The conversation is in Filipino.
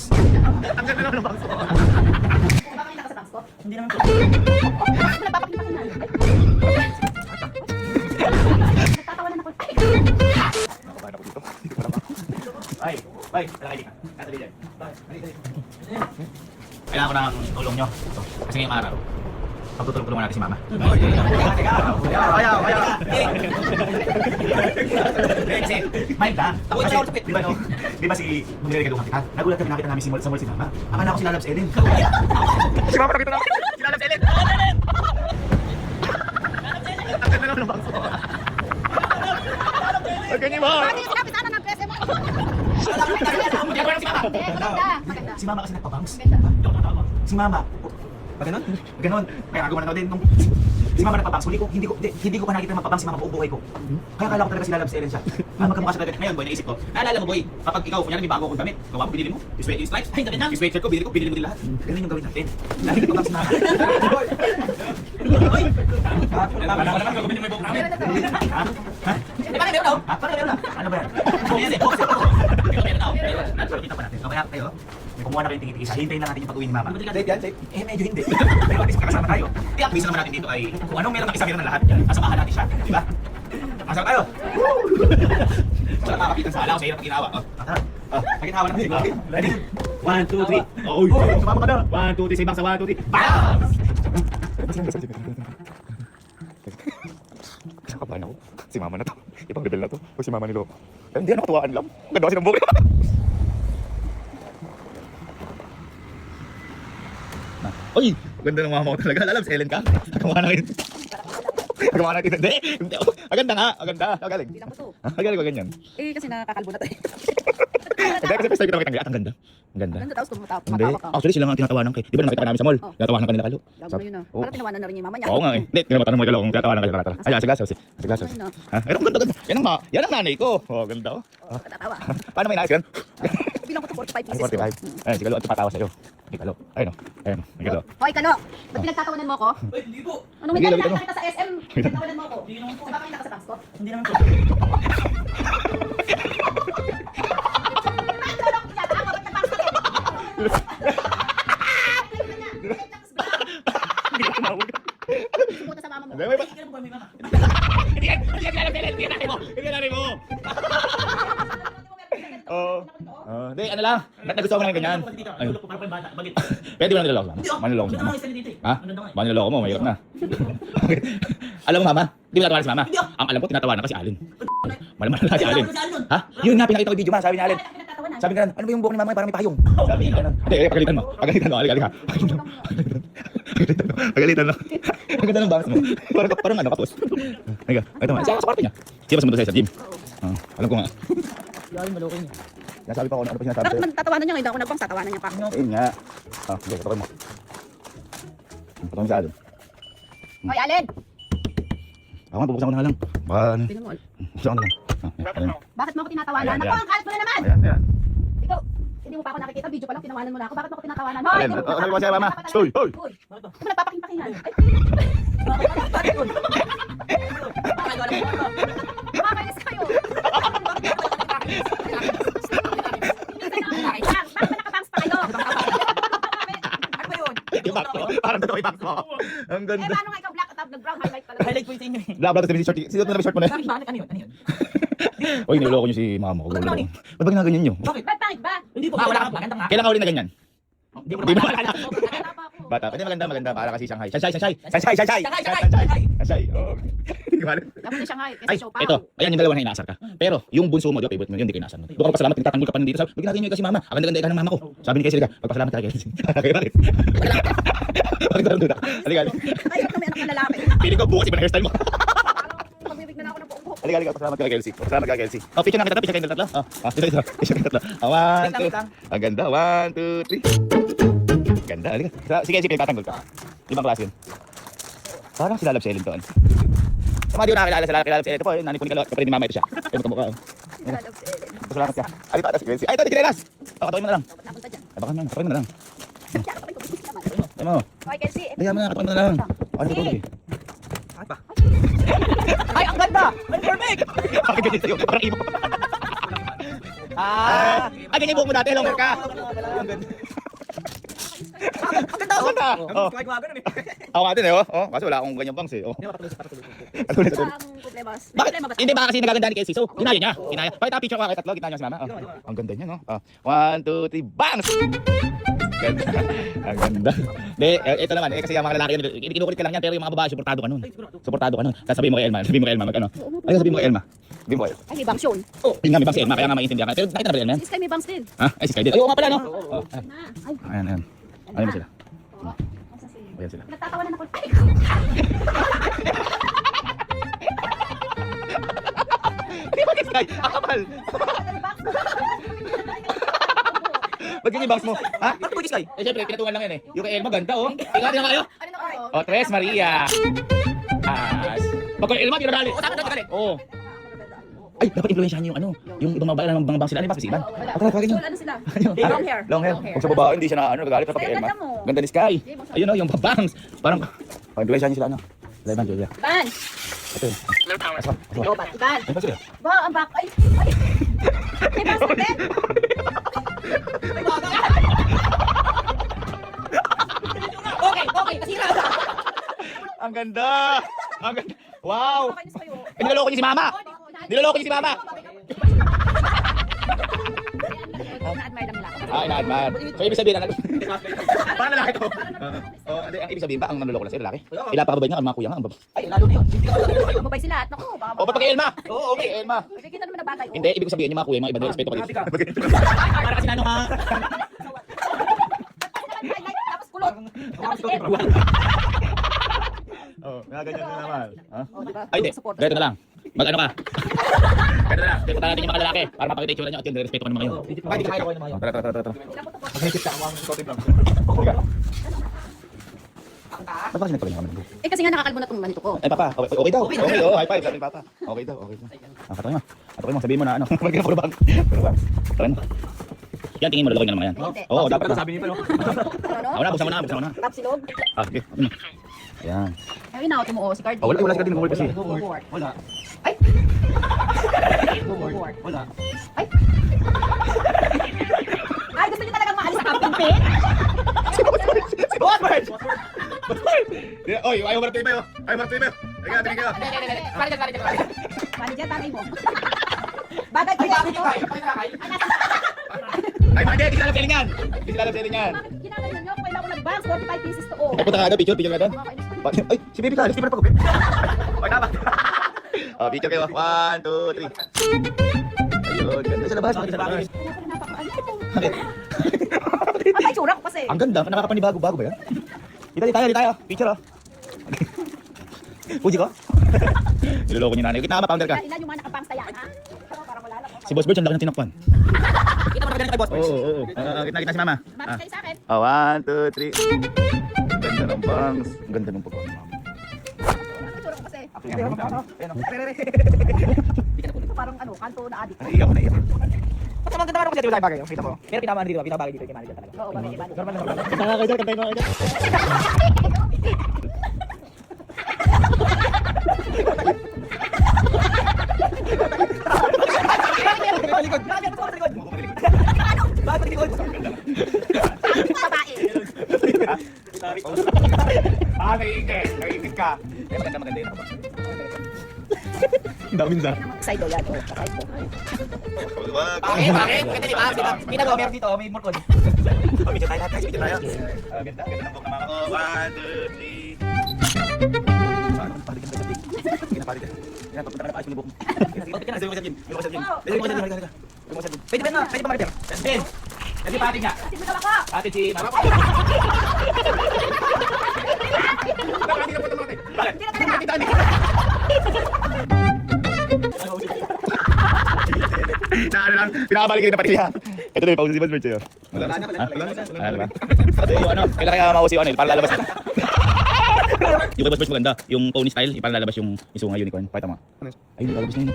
bangs. Ang ganda naman ng bangs ko. Papakita ka sa bangs ko? Hindi naman po. Nagpapakita ka na. Nagtatawanan ako. Nakabahan ako dito. Dito pa naman. Ay, malaki ka. Katabi dyan. Kailangan ko ng tulong nyo. Kasi ngayong araw, pagtutulong-tulungan natin si Mama. Ayaw. Kasi, mind ka. Kasi, di ba si Magdirigaduhan kita? Nagulat kami nakita namin sa mall si Mama. Akala ko si Lalabs Ellen. Si Mama nakita namin. Si Lalabs Ellen. Ang ganda naman ng bangs ko. Ang ganyan mo. Bakit sinabi sana ng presyo mo? Maganda. Si Mama kasi nagpabangs. Maganda. Si Mama. Ba ganon? Ganon. Kaya gagawa na din nung si Mama nagpabangs. Hindi ko pa nakikita magpabangs si Mama buong buhay ko. Kaya akala ko talaga si Lalabs Ellen siya. Magkamukha siya talaga. Ngayon boy, naisip ko. Naalala mo boy, kapag ikaw kunyari may bago akong damit, gawa mo, binili mo. Stripes, ay damit na. Sweatshirt ko, binili mo din lahat. Ganun yung gawin natin. Lagi nagpabangs si Mama. Hoy! Wala naman gagawin mo yung buhok namin. Ha? Paano meron daw? Paano meron daw? Ano ba yan? Yan eh, box. Kita pa natin. Kaya kayo, may kumuha na kayo yung tingin isa. Hintayin lang natin yung pag-uwi ni Mama. Safe yan, safe? Eh, medyo hindi. Pero at least magkakasama tayo. Kaya ang bisa naman natin dito ay kung anong meron ng isa meron ng lahat. Asamahan natin siya. Di ba? Asal tayo. Wala makakapit ang sala ko sa hirap ginawa. Tara. Pagkitawa na siguro. Ready? 1, 2, 3. Oh, sumama ka na. 1, 2, 3. Say bang sa 1, 2, 3. Bang! Kinakabahan ako. Si Mama na to. Ibang rebel na to. O si Mama nilo. Hindi na katuwaan lang. Ganda kasi ng buhok. Uy! Ganda ng mama ko talaga. Lalabs, Ellen ka? Agawa na kayo. Agawa natin. Hindi! Aganda nga. Aganda. Agaling. Bilang ko to. Agaling ko ganyan. Eh, kasi nakakalbo na tayo. Hindi kasi first time kita makita ang ganda. Ang ganda. Ganda, tapos Hindi. tumatawa ka. Actually sila nga ang tinatawanan kay. Di ba nakita ka namin sa mall? Oh. Tinatawanan ka nila kalo. Labo na yun ah. Parang tinawanan na rin yung mama niya. Oo nga eh. Hindi, tinatawanan mo kalo kung tinatawanan kayo. Tara. Ay, sige, sige. Sige, sige. Ayun, ah. Ha? Pero ang ganda. Yan ang nanay ko. Oh, ganda oh. Natatawa. Paano may nais yan? Bilang ko to 45 Ay, pieces ko. 45. Ay, si Kalo at patawa sa'yo. Si Kalo. Ayun o. Ayun o. Si Kalo. Hoy, Kalo! Ba't pinagtatawanan mo ako? Ay, hindi po. Ano may Hindi, nakita lawit, kita sa SM? Pinagtatawanan mo ako. Hindi naman po. Papakita ka sa bangs ko? Hindi naman po. Hindi ka tumawag. Sumunta sa mama mo. Hindi, may ba? Hindi naman po kami, mama. Hindi yan. Hindi yan. Hindi yan. Hindi yan. Hindi mo. Oo. Hindi, ano lang. Nagustuhan ko lang yung ganyan. Ayun. Ayun. Parang bata. Bakit? Pwede mo lang niloloko. Hindi ako. Maniloloko si Hindi Mama. naman isa dito eh. Ha? Ang ganda nga eh. Maniloloko mo. Mahirap na. Alam mo, Mama? Di mo natawanan si Mama? Hindi ako. Ang alam ko, tinatawanan ka si Alin. Malaman na si Alin. Tinatawanan si Alin. Ha? Yun nga, pinakita ko yung video, Ma. Sabi ni Alin. Pinagtatawanan. Sabi ka ano ba yung buhok ni Mama? Parang may payong. Sabi niya ganun. Hindi, pagalitan mo. Pagalitan mo. Halika. Pagalitan mo. Ang ganda ng bangs mo. Parang ano, kapos. Halika. Ito nga. Sa kwarto niya. Siya ba sumunod sa'yo sa gym? Alam ko nga. Yarin, maloko yun. Nasabi pa ako ano pa sinasabi Dapat sa'yo. magtatawanan niya, hindi ako nagbangs, tatawanan niya pa. Ayun nga. Sige, tatawain mo. Tatawain mo sa Alin. Hoy, Allen! Ako nga, bubuksan ko na lang. Baka ano. Tingnan mo. Bubuksan ko na lang. Ayan. Bakit mo ako tinatawanan? Ayan, Naku, ayan. ang kalat mo na naman! Ayan. Ikaw, hindi mo pa ako nakikita, video pa lang, tinawanan mo na ako. Bakit mo ako tinatawanan? Alin, ano ba sa'yo, Mama? Hoy, hoy! Hoy! Ano mo nagpapaking-pakingan? Ay! Bakit yun? Bakit wala mo? Makakainis kayo! Bakit ba nakabangs pa kayo? Ano ba yun? Yung box mo? Parang totoo yung box mo. Ang Eh, ganda. paano nga ikaw black at nag-brown highlight pala? Highlight po yung sa inyo eh. Bla bla, tapos short. Sino na short mo na? Bakit? Ano yun? Ano yun? Oy, niloloko niyo si Mama ko. Bakit Niloloko. naman Ba't ba ginaganyan niyo? Bakit? Ba't pangit ba? Hindi po. Wala Wala ka ka. Maganda nga. Kailan ka ulit na ganyan? Hindi mo Di ba naman. alala? Wala pa ako. Bata, pwede maganda. Para kasi Shanghai. Shanghai. Shanghai. Shanghai. Oo. Hindi ko alam. Dapat na Shanghai, Ay, kasi show pa. ito. Ayan yung dalawa na inaasar ka. Pero yung bunso mo, di ba, favorite mo, yun, hindi ka inaasar. Doon ka pa salamat, tinatanggol ka pa nandito. Sabi, ginagawa niyo kasi Mama. Ang ganda-ganda ka ng Mama ko. Sabi ni Casey, magpasalamat tayo kay Casey. Kaya bakit? Bakit ka nandun? Halika. Ayaw kami anak na lalaki. Pili ko bukas iba na hairstyle mo. Magbibig na ako ng buong buhok. Halika, pasalamat ka kay Kelsey. Pasalamat ka kay Kelsey. Oh, picture na kita, picture kayong tatlo. Dito. Picture kayong tatlo. 1, 2. Ang ganda. 1, 2, 3. Ganda, halika. Si Kelsey, pinagtatanggol ka. Ibang klase yun. Parang si Lalabs Ellen to. Tama di ko nakakilala sa Lalabs Ellen. Ito po, nanay po ni Kalot. Kapatid ni Mama, ito siya. Ito magkamukha. Pasalamat ka. Ay, ito, si Kelsey. Ay, ito, di kinelas. Katuloy mo na lang. Dapat napunta dyan. Ay, baka na, katuloy mo na lang. Kaya kapag ko busy naman. Ay mo. Okay, Kelsey. Kaya mo na, katuloy mo na lang. Ano ba ito? Bakit ba? Ay, ang ganda! Ay, perfect! Bakit ganyan sa'yo? Parang ibo. Ah! Ay, ganyan yung buhok mo dati. Longer ka. Ang ganda. Ang ganda. Oh. Gumagano eh. Ako nga din eh, oh. Oh, kasi wala akong ganyang bangs eh. Oh. Hindi mo patuloy. Patuloy. Ang problema. May Bakit? problema ba? Hindi ba kasi nagaganda ni Casey? So, ginaya niya. Ginaya. Pakita picture ko kay tatlo, gitna niya si mama. Oh. Ang ganda niya, no? Oh. 1, 2, 3, bangs! Ganda. Ang ganda. Hindi, ito naman, kasi yung mga lalaki yun, kinukulit ka lang yan, pero yung mga babae, suportado ka nun. Suportado ka nun. Sasabihin mo kay Elma, sabihin mo kay Elma, mag ano? Ay, sabihin mo kay Elma. Sabihin mo kay Elma. Ay, may bangs yun. Yun nga, may bangs si Elma, kaya nga maintindihan ka. Pero nakita na ba yan? Si Sky may bangs din. Ha? Ay, si Sky din. Ay, oo nga pala, no? Oh. Ay, Ayan, ayan. Ano mo sila? Ayan sila. nagtatawanan ako. Ay, Di ba kay Sky? Akapal! Ba't ganyan yung bangs mo? Ha? Bakit po Sky? Eh, syempre, pinatungan lang yan eh. Yung kay Elma, ganda oh. Tingnan na kayo. ano na kayo? Oh, Tres Maria. As. Pag kay Elma, tinadali. Oo, tama na. Oo. Ay, dapat influensyahan niyo yung ano, yung ibang babae ng bang sila, ano ba sisiban? Wala. Ako na Well, ano sila? Long hair. Long hair. Kung sa babae hindi siya na ano, nagagalit pa kay Ay, Elma. ganda mo. Ganda ni Sky. Ayun oh, yung babangs. Parang influensyahan niyo sila ano. Levan Julia. Iban! Ito. Asa? Go back. Iban! Ano ba sila? Ba, ang back. Ay! Ay! May bangs na din! Okay, okay. Kasira ka. Ang ganda. Ang ganda. Wow. Kainis kayo. Eh, niloloko niyo si Mama. Niloloko niyo si Mama. Na-admire lang nila ako. Ah, ina-admire. So, ibig sabihin, parang lalaki to. Oh, ang ibig sabihin ba, ang nanloloko lang sa'yo, lalaki? Ilapakabay niya, ang mga kuya nga. Ay, lalo na yun. Mababay sila. Naku, baka O, pag Elma. Oo, okay, Elma. Nakikita naman na bagay. Hindi, ibig ko sabihin, yung mga kuya, mga iba na respeto pa dito. Para kasi nano ha. Tapos kulot. Tapos air. Oh, ganyan na naman. Ha? Oh, diba? Ay, hindi. Support. Ganito na lang. Mag-ano ka? Ganito na lang. Tingnan natin yung mga lalaki para mapakita yung tsura nyo at yung respeto ka naman kayo. Hindi ka kaya ko naman yun. Tara, tara, tara, tara. Ilang puto po? Magigit ka. Ang konti lang. Ba't ba kasi nagpagaling ka naman? Eh kasi nga nakakalbo na itong ganito ko. Ay, papa, okay daw. Okay, oh, high five. Sabi ni papa. Okay daw, okay daw. Ah, katuloy mo. Katuloy mo, sabihin mo na ano. Magkaya puro bang. Puro bang. Katuloy mo. Yan, tingin mo, lalagay na naman yan. Hindi. Oo, dapat na. Sabi niyo pa no. Ano? Ako na, buksan mo na, buksan mo na. Tap silog. Ah, sige. Ano? Ayan. Ay, inaot mo si Cardi. Wala si Cardi, nag-work kasi. Go-board. Wala. Ay! Go-board. Wala. Ay! Ay, gusto niyo talagang maalis sa camping pin? Boss, Marge! Boss, Marge! Oy, ayaw mo na tuloy ba? Ayaw mo na tuloy ba? Halika, halika. Manager, tanay mo. Bagay ko yan. Ay, hindi, hindi sila alam selling yan. Hindi sila alam selling yan. Bakit ginagawa nyo? Kailangan ko nag-banks, 45 pieces to all. Ay, punta ka doon, picture ka doon. Ay, si baby ka, hindi pa pagupit. Ay, dapat. Oh, picture kayo. 1, 2, 3. Ayun, ganda sa labas. Ganda sa labas. Ay, tsura ko kasi. Ang ganda, nakakapanibago bago ba yan? Dito tayo. Picture oh. Fuji ko? Niloloko niyo nanay. Kita ka ba, founder ka? Ilan yung mga nakabangs na yan, ha? Para malala ko. Si Boss Birch, ang laki ng tinakpan. Kita mo na ganito kay Boss Birch. Oo. Kita si mama. Bakit kayo sa akin? Oh, 1, 2, 3. Ang ganda ng bangs. Ang ganda ng pagkakas. Ang tsura ko kasi. Ito parang ano, kanto na adik. Naiiyak ko, naiiyak. Ba't naman ganda naman ako siya, di ba tayo bagay? Kita mo. Pero pinamahal dito, pinabagay dito kay manager talaga. Oo, bagay iba. Normal naman. Kantay mo. Palikod. Bakit mo sa likod? Bakit palikod? Babae. Ah, naiingit ka. Eh, maganda yun ako ba? Ang daming sa. Side yan. Oh, side ko. Bakit? Ganda di ba? Kita mo, meron dito, may morkod. Picture tayo lahat, guys. Picture tayo. Ganda ng buhok ng mama ko. 1, 2, 3. Paano kung palikan ka sa tig? Pinapalikan. Yan, papunta ka na paayos mo yung buhok mo. Sabi mo sa gym. Sabi mo sa gym. Pwede ba na? Pwede ba ma-repair? Ben! Kasi pati nga. Kasi mo ako. Ate si Mama. Hindi ka po tumatay. Bakit? Hindi ka na ano lang, pinakabalik rin na pati yan. Ito na yung pausin si Boss Birch sa'yo. Wala na. Wala na. Ito yung ano, kailan kaya mausi yung ano, para lalabas. Yung kay Boss Birch maganda, yung pony style, para lalabas yung Isuzu Unicorn. Pakita mo. Ayun, lalabas na yun.